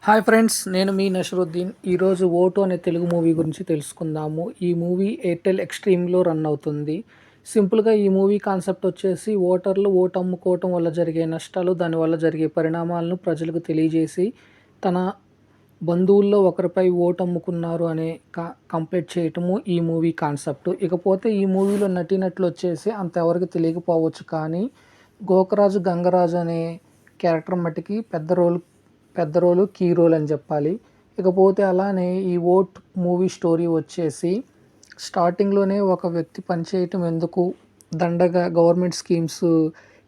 Hi friends, నేను మీ నషరుద్దీన్. ఈరోజు vote అనే తెలుగు మూవీ గురించి తెలుసుకుందాము. ఈ మూవీ ఎయిర్టెల్ ఎక్స్ట్రీమ్లో రన్ అవుతుంది. సింపుల్గా ఈ మూవీ కాన్సెప్ట్ వచ్చేసి ఓటర్లు ఓటు అమ్ముకోవటం వల్ల జరిగే నష్టాలు, దానివల్ల జరిగే పరిణామాలను ప్రజలకు తెలియజేసి తన బంధువుల్లో ఒకరిపై ఓటు అమ్ముకున్నారు అనే కంప్లీట్ చేయటము ఈ మూవీ కాన్సెప్ట్. ఇకపోతే ఈ మూవీలో నటీనటులు వచ్చేసి అంత ఎవరికి తెలియకపోవచ్చు, కానీ గోకరాజు గంగరాజు అనే క్యారెక్టర్ మట్టికి పెద్ద రోలు కీ రోల్ అని చెప్పాలి. ఇకపోతే అలానే ఈ ఓట్ మూవీ స్టోరీ వచ్చేసి స్టార్టింగ్లోనే ఒక వ్యక్తి పనిచేయటం ఎందుకు, దండగా గవర్నమెంట్ స్కీమ్స్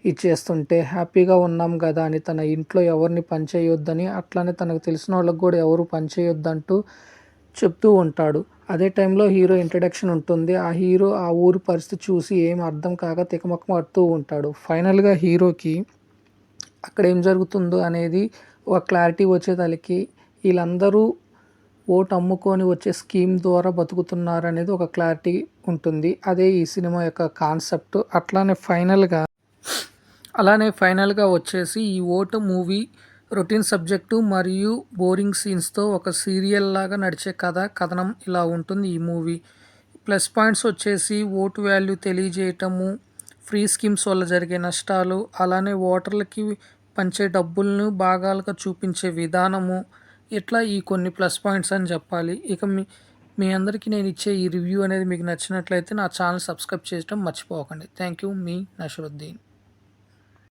ఇచ్చేస్తుంటే హ్యాపీగా ఉన్నాం కదా అని తన ఇంట్లో ఎవరిని పనిచేయొద్దని, అట్లానే తనకు తెలిసిన వాళ్ళకి కూడా ఎవరు పనిచేయొద్దంటూ చెప్తూ ఉంటాడు. అదే టైంలో హీరో ఇంట్రడక్షన్ ఉంటుంది. ఆ హీరో ఆ ఊరి పరిస్థితి చూసి ఏం అర్థం కాక తికమకమడుతూ ఉంటాడు. ఫైనల్గా హీరోకి అక్కడ ఏం జరుగుతుందో అనేది ఒక క్లారిటీ వచ్చేసరికి వీళ్ళందరూ ఓటు అమ్ముకొని వచ్చే స్కీమ్ ద్వారా బతుకుతున్నారు అనేది ఒక క్లారిటీ ఉంటుంది. అదే ఈ సినిమా యొక్క కాన్సెప్ట్. ఫైనల్గా వచ్చేసి ఈ ఓటు మూవీ రొటీన్ సబ్జెక్టు మరియు బోరింగ్ సీన్స్తో ఒక సీరియల్ లాగా నడిచే కథనం ఇలా ఉంటుంది ఈ మూవీ. ప్లస్ పాయింట్స్ వచ్చేసి ఓటు వాల్యూ తెలియజేయటము, ఫ్రీ స్కీమ్స్ వల్ల జరిగే నష్టాలు, అలానే ఓటర్లకి పంచే డబ్బులను భాగాలుగా చూపించే విధానము, ఇట్లా ఈ కొన్ని ప్లస్ పాయింట్స్ అని చెప్పాలి. ఇక మీ అందరికీ నేను ఇచ్చే ఈ రివ్యూ అనేది మీకు నచ్చినట్లయితే నా ఛానల్ సబ్స్క్రైబ్ చేయడం మర్చిపోకండి. Thank you. మీ నషరుద్దీన్.